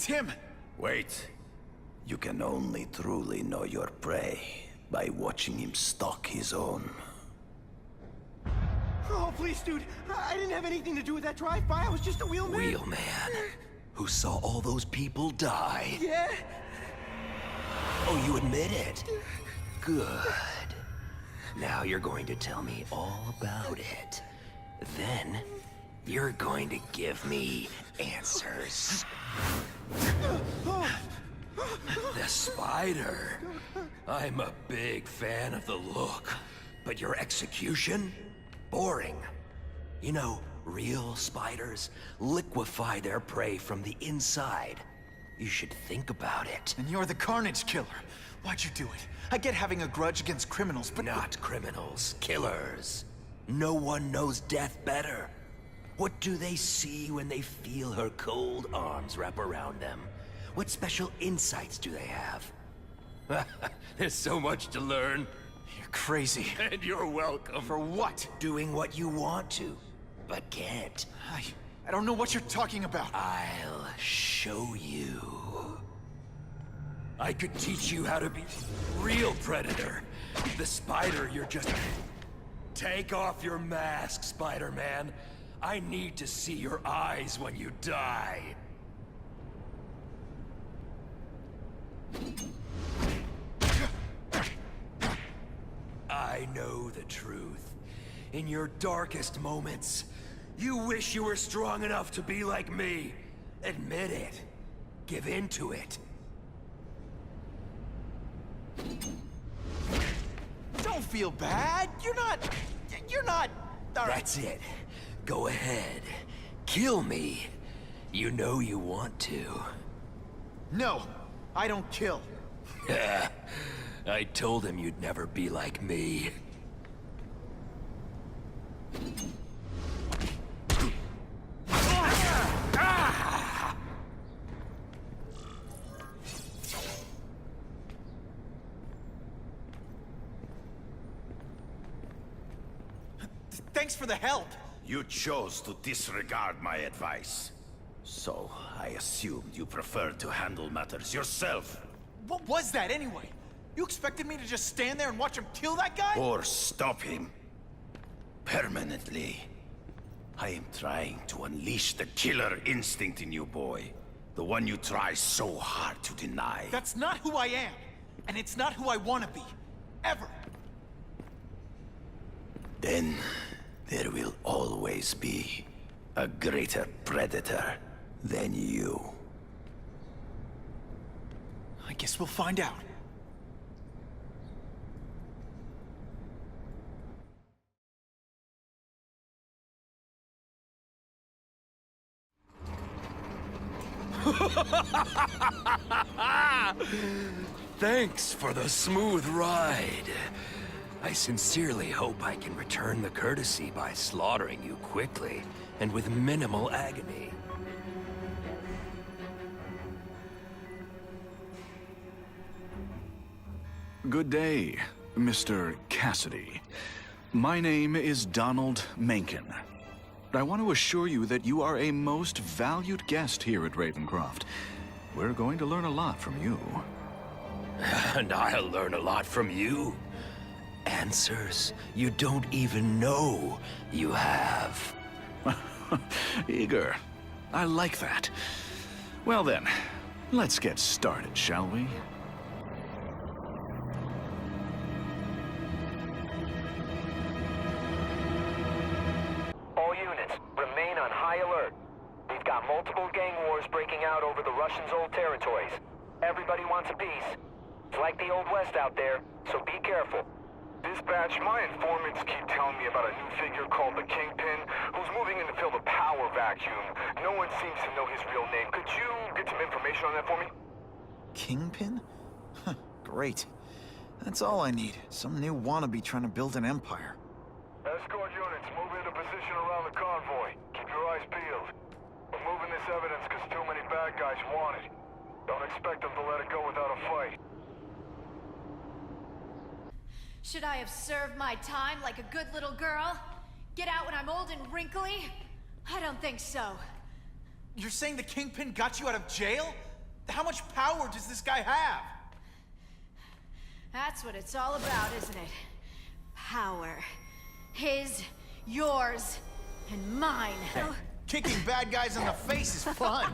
It's him! Wait. You can only truly know your prey by watching him stalk his own. Oh, please, dude. I didn't have anything to do with that drive-by. I was just a wheelman. Wheelman? Who saw all those people die? Yeah? Oh, you admit it? Good. Now you're going to tell me all about it. Then, you're going to give me answers. The spider. I'm a big fan of the look, but your execution? Boring. You know, real spiders liquefy their prey from the inside. You should think about it. And you're the Carnage Killer. Why'd you do it? I get having a grudge against criminals, but... Not criminals, killers. No one knows death better. What do they see when they feel her cold arms wrap around them? What special insights do they have? There's so much to learn. You're crazy. And you're welcome. For what? Doing what you want to, but can't. I don't know what you're talking about. I'll show you. I could teach you how to be real predator. The spider, you're just... Take off your mask, Spider-Man. I need to see your eyes when you die. I know the truth. In your darkest moments, you wish you were strong enough to be like me. Admit it. Give in to it. Don't feel bad. You're not... All right. That's it. Go ahead. Kill me. You know you want to. No, I don't kill. I told him you'd never be like me. Thanks for the help. You chose to disregard my advice. So, I assumed you preferred to handle matters yourself. What was that anyway? You expected me to just stand there and watch him kill that guy? Or stop him. Permanently. I am trying to unleash the killer instinct in you, boy. The one you try so hard to deny. That's not who I am. And it's not who I want to be. Ever. Then, there will always be a greater predator than you. I guess we'll find out. Thanks for the smooth ride. I sincerely hope I can return the courtesy by slaughtering you quickly and with minimal agony. Good day, Mr. Cassidy. My name is Donald Mencken. I want to assure you that you are a most valued guest here at Ravencroft. We're going to learn a lot from you. And I'll learn a lot from you. Answers you don't even know you have. Eager. I like that. Well then, let's get started, shall we? All units, remain on high alert. We've got multiple gang wars breaking out over the Russians' old territories. Everybody wants a piece. It's like the Old West out there, so be careful. Dispatch, my informants keep telling me about a new figure called the Kingpin, who's moving in to fill the power vacuum. No one seems to know his real name. Could you get some information on that for me? Kingpin? Huh, great. That's all I need. Some new wannabe trying to build an empire. Escort units, move into position around the convoy. Keep your eyes peeled. We're moving this evidence because too many bad guys want it. Don't expect them to let it go without a fight. Should I have served my time like a good little girl? Get out when I'm old and wrinkly? I don't think so. You're saying the Kingpin got you out of jail? How much power does this guy have? That's what it's all about, isn't it? Power. His, yours, and mine. Kicking bad guys in the face is fun.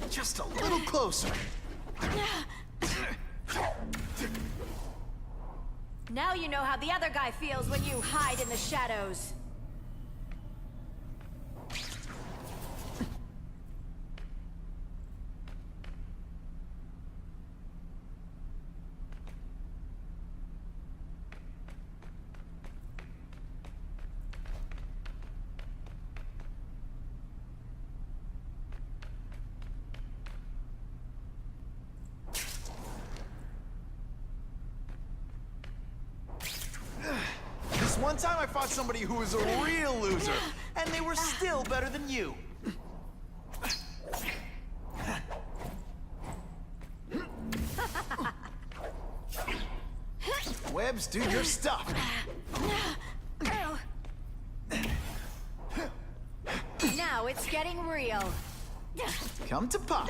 Just a little closer. Now you know how the other guy feels when you hide in the shadows. One time I fought somebody who was a real loser, and they were still better than you. Webbs, do your stuff. Now it's getting real. Come to Pop.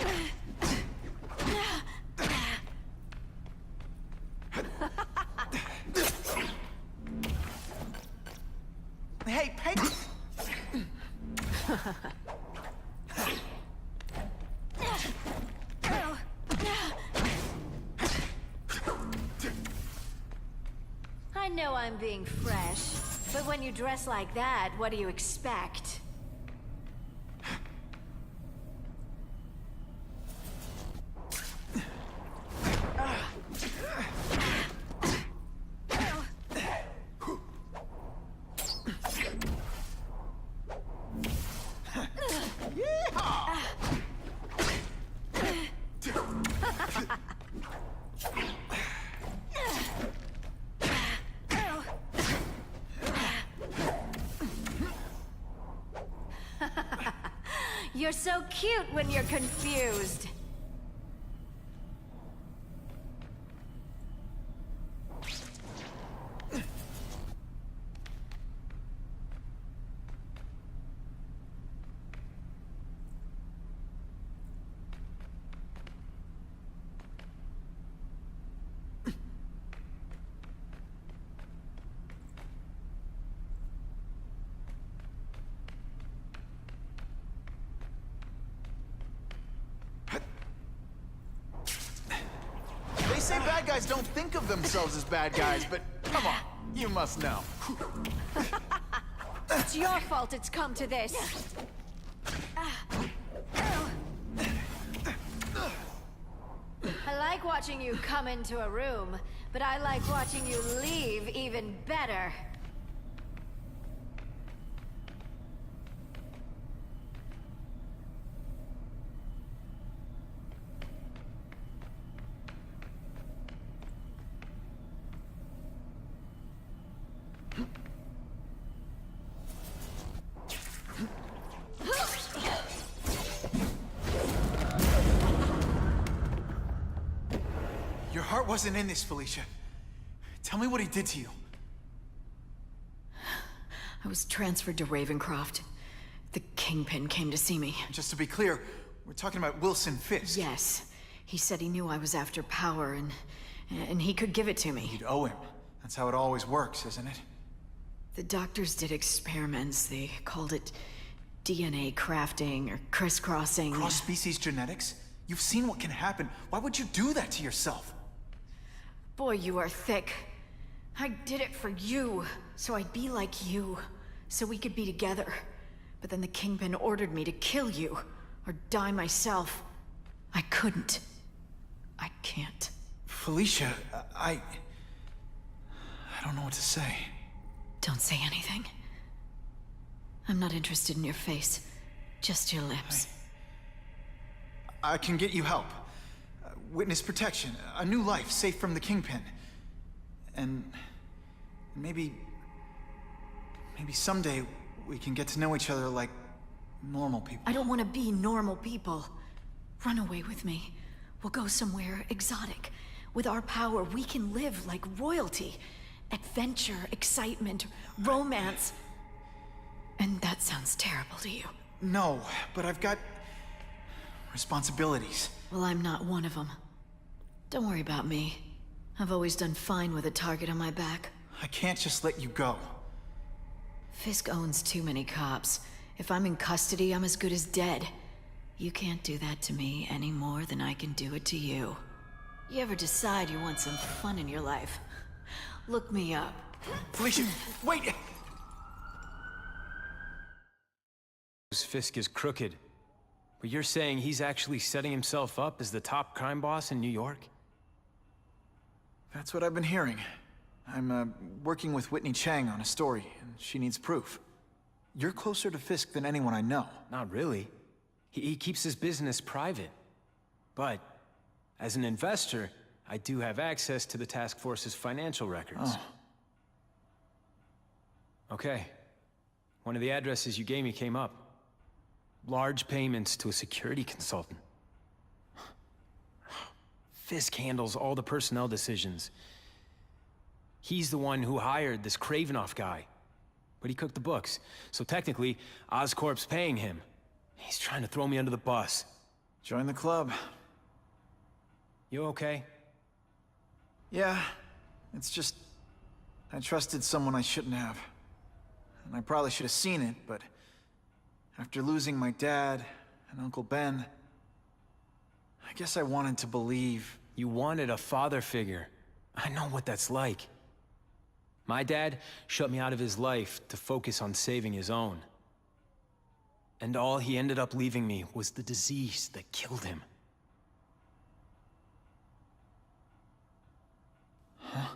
Hey, Peg! I know I'm being fresh, but when you dress like that, what do you expect? You're so cute when you're confused. They say bad guys don't think of themselves as bad guys, but come on, you must know. It's your fault it's come to this. I like watching you come into a room, but I like watching you leave even better. Your heart wasn't in this, Felicia. Tell me what he did to you. I was transferred to Ravencroft. The Kingpin came to see me. Just to be clear, we're talking about Wilson Fisk. Yes. He said he knew I was after power and he could give it to me. You'd owe him. That's how it always works, isn't it? The doctors did experiments. They called it DNA crafting or crisscrossing. Cross-species genetics? You've seen what can happen. Why would you do that to yourself? Boy, you are thick. I did it for you, so I'd be like you, so we could be together. But then the Kingpin ordered me to kill you, or die myself. I couldn't. I can't. Felicia, I don't know what to say. Don't say anything. I'm not interested in your face, just your lips. I can get you help. Witness protection, a new life safe from the Kingpin. And maybe someday we can get to know each other like normal people. I don't want to be normal people. Run away with me. We'll go somewhere exotic. With our power, we can live like royalty. Adventure, excitement, romance. And that sounds terrible to you. No, but I've got responsibilities. Well, I'm not one of them. Don't worry about me. I've always done fine with a target on my back. I can't just let you go. Fisk owns too many cops. If I'm in custody, I'm as good as dead. You can't do that to me any more than I can do it to you. You ever decide you want some fun in your life? Look me up. Felicia, wait! Fisk is crooked. But you're saying he's actually setting himself up as the top crime boss in New York? That's what I've been hearing. I'm working with Whitney Chang on a story, and she needs proof. You're closer to Fisk than anyone I know. Not really. He keeps his business private. But, as an investor, I do have access to the task force's financial records. Oh. Okay. One of the addresses you gave me came up. Large payments to a security consultant. Fisk handles all the personnel decisions. He's the one who hired this Kravenoff guy. But he cooked the books, so technically, Oscorp's paying him. He's trying to throw me under the bus. Join the club. You okay? Yeah, it's just... I trusted someone I shouldn't have. And I probably should have seen it, but... after losing my dad and Uncle Ben... I guess I wanted to believe... You wanted a father figure. I know what that's like. My dad shut me out of his life to focus on saving his own. And all he ended up leaving me was the disease that killed him. Huh?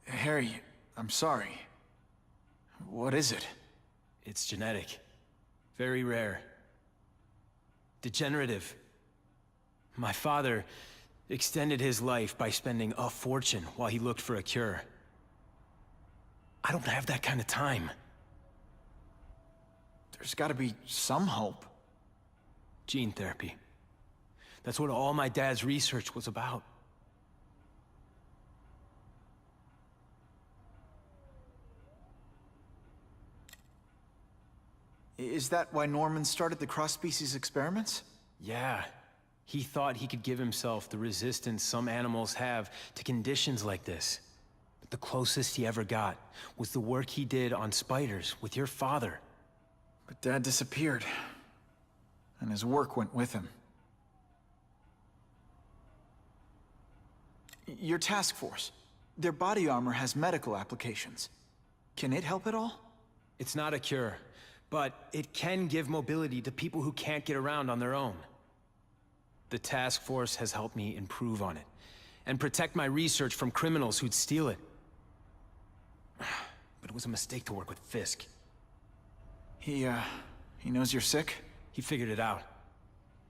Harry, I'm sorry. What is it? It's genetic. Very rare. Degenerative. My father extended his life by spending a fortune while he looked for a cure. I don't have that kind of time. There's gotta be some hope. Gene therapy. That's what all my dad's research was about. Is that why Norman started the cross-species experiments? Yeah. He thought he could give himself the resistance some animals have to conditions like this. But the closest he ever got was the work he did on spiders with your father. But Dad disappeared. And his work went with him. Your task force. Their body armor has medical applications. Can it help at all? It's not a cure, but it can give mobility to people who can't get around on their own. The task force has helped me improve on it, and protect my research from criminals who'd steal it. But it was a mistake to work with Fisk. He knows you're sick? He figured it out.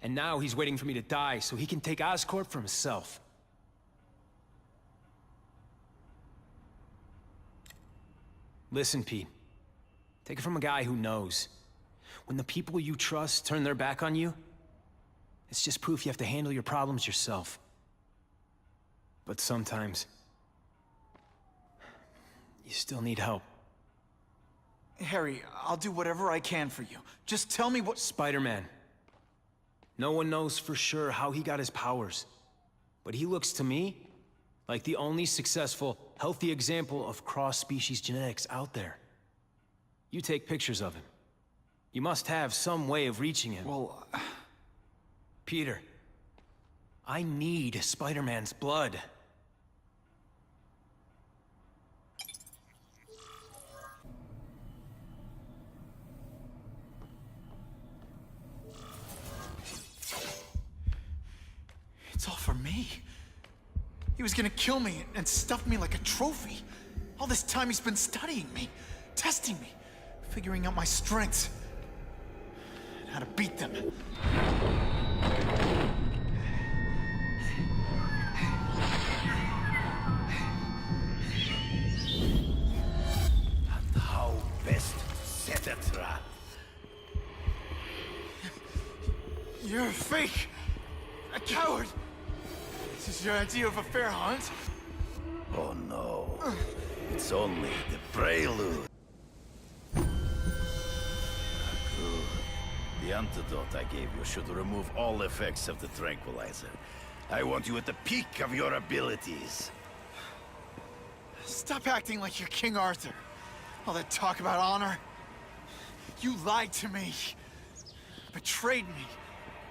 And now he's waiting for me to die so he can take Oscorp for himself. Listen, Pete. Take it from a guy who knows. When the people you trust turn their back on you, it's just proof you have to handle your problems yourself. But sometimes, you still need help. Harry, I'll do whatever I can for you. Just tell me what— Spider-Man. No one knows for sure how he got his powers. But he looks to me like the only successful, healthy example of cross-species genetics out there. You take pictures of him. You must have some way of reaching him. Well, Peter, I need Spider-Man's blood. it's all for me. He was gonna kill me and stuff me like a trophy. All this time he's been studying me, testing me, figuring out my strengths, and how to beat them. And how best set a trap. You're fake! I Coward! This is your idea of a fair hunt? Oh no. It's only the prelude. Good. The antidote I gave you should remove all effects of the tranquilizer. I want you at the peak of your abilities. Stop acting like you're King Arthur. All that talk about honor. You lied to me. Betrayed me.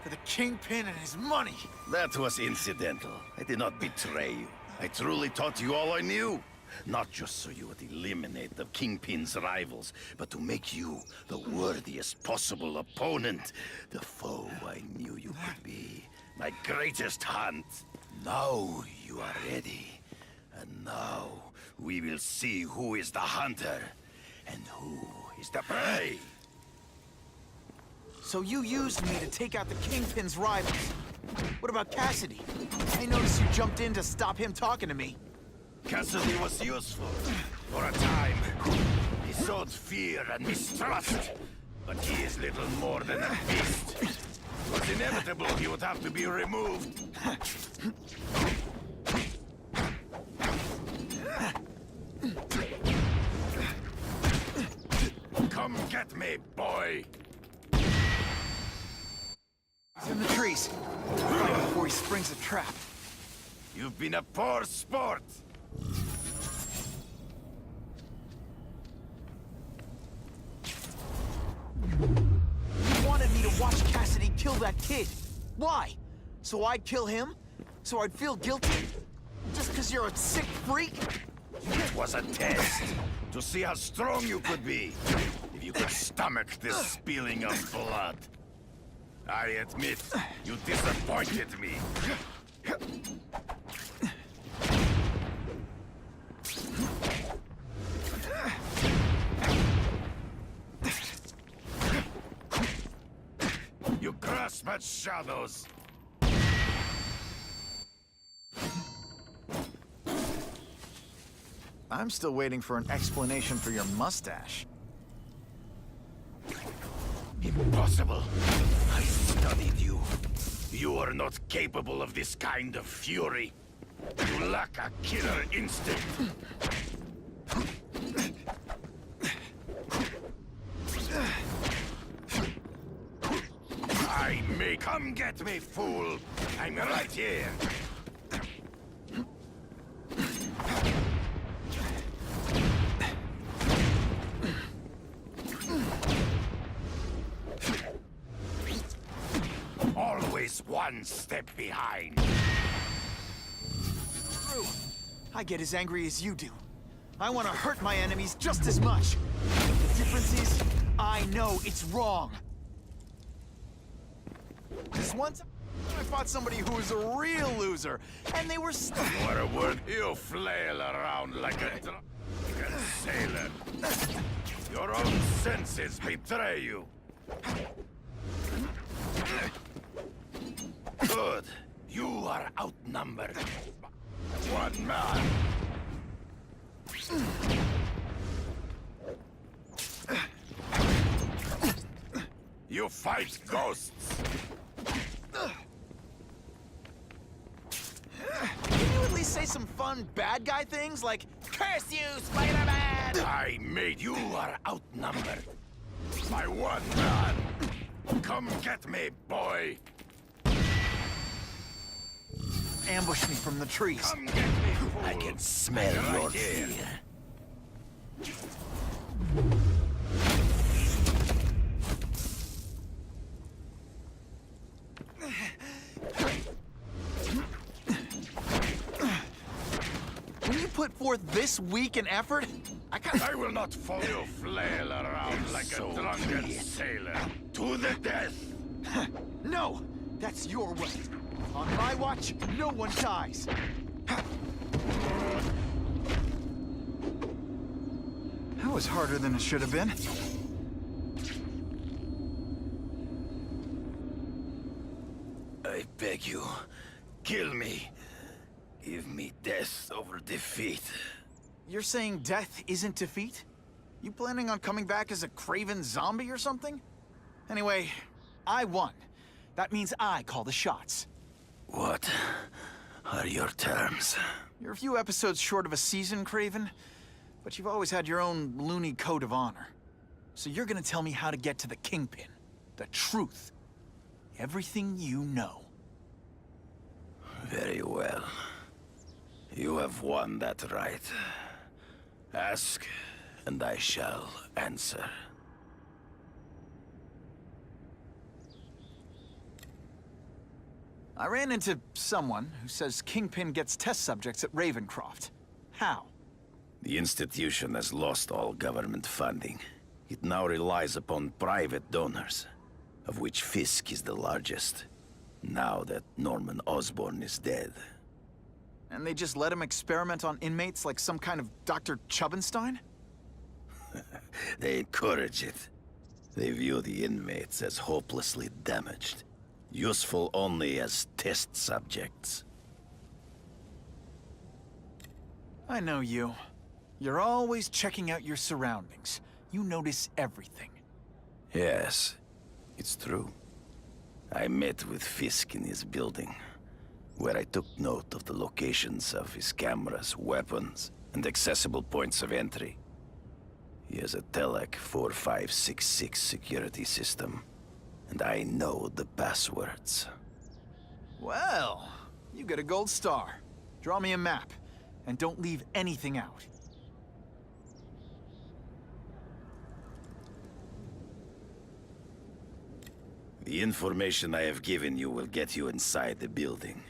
For the Kingpin and his money. That was incidental. I did not betray you. I truly taught you all I knew. Not just so you would eliminate the Kingpin's rivals, but to make you the worthiest possible opponent. The foe I knew you could be. My greatest hunt. Now you are ready. And now we will see who is the hunter and who is the prey. So you used me to take out the Kingpin's rivals. What about Cassidy? I noticed you jumped in to stop him talking to me. Cassidy was useful for a time. He sowed fear and mistrust, but he is little more than a beast. It was inevitable he would have to be removed. Come get me, boy! He's in the trees. Right before he springs a trap. You've been a poor sport. You wanted me to watch Cassidy kill that kid. Why? So I'd kill him? So I'd feel guilty? Just because you're a sick freak? It was a test to see how strong you could be. If you could stomach this spilling of blood. I admit, you disappointed me. You grasp at shadows. I'm still waiting for an explanation for your mustache. Impossible. I studied you. You are not capable of this kind of fury. You lack a killer instinct. I may come get me, fool. I'm right here. Always one step behind. True. I get as angry as you do. I want to hurt my enemies just as much. The difference is, I know it's wrong. This once, I fought somebody who was a real loser, and they were stuck. What a word! You flail around like a drunken sailor. Your own senses betray you. Good. You are outnumbered. One man. You fight ghosts. Can you at least say some fun bad guy things like, "Curse you, Spider-Man"? I made you are outnumbered. By one man. Come get me, boy. Ambush me from the trees. Come get me, fool. I can smell your fear. When you put forth this weak an effort, I will not follow you flail around like a drunken sailor. To the death! No! That's your way. On my watch, no one dies. That was harder than it should have been. I beg you, kill me. Give me death over defeat. You're saying death isn't defeat? You planning on coming back as a kraven zombie or something? Anyway, I won. That means I call the shots. What are your terms? You're a few episodes short of a season, Kraven, but you've always had your own loony code of honor. So you're gonna tell me how to get to the Kingpin. The truth. Everything you know. Very well. You have won that right. Ask, and I shall answer. I ran into someone who says Kingpin gets test subjects at Ravencroft. How? The institution has lost all government funding. It now relies upon private donors, of which Fisk is the largest, now that Norman Osborn is dead. And they just let him experiment on inmates like some kind of Dr. Chubbenstein? They encourage it. They view the inmates as hopelessly damaged, useful only as test subjects. I know you. You're always checking out your surroundings. You notice everything. Yes, it's true. I met with Fisk in his building, where I took note of the locations of his cameras, weapons, and accessible points of entry. He has a Telec 4566 security system, and I know the passwords. Well, you get a gold star. Draw me a map, and don't leave anything out. The information I have given you will get you inside the building,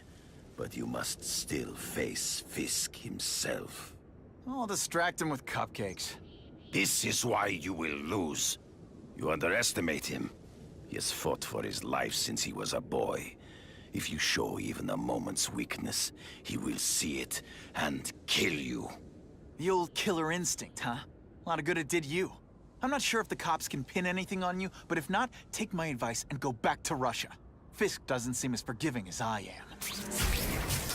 but you must still face Fisk himself. I'll distract him with cupcakes. This is why you will lose. You underestimate him. He has fought for his life since he was a boy. If you show even a moment's weakness, he will see it and kill you. The old killer instinct, huh? A lot of good it did you. I'm not sure if the cops can pin anything on you, but if not, take my advice and go back to Russia. Fisk doesn't seem as forgiving as I am.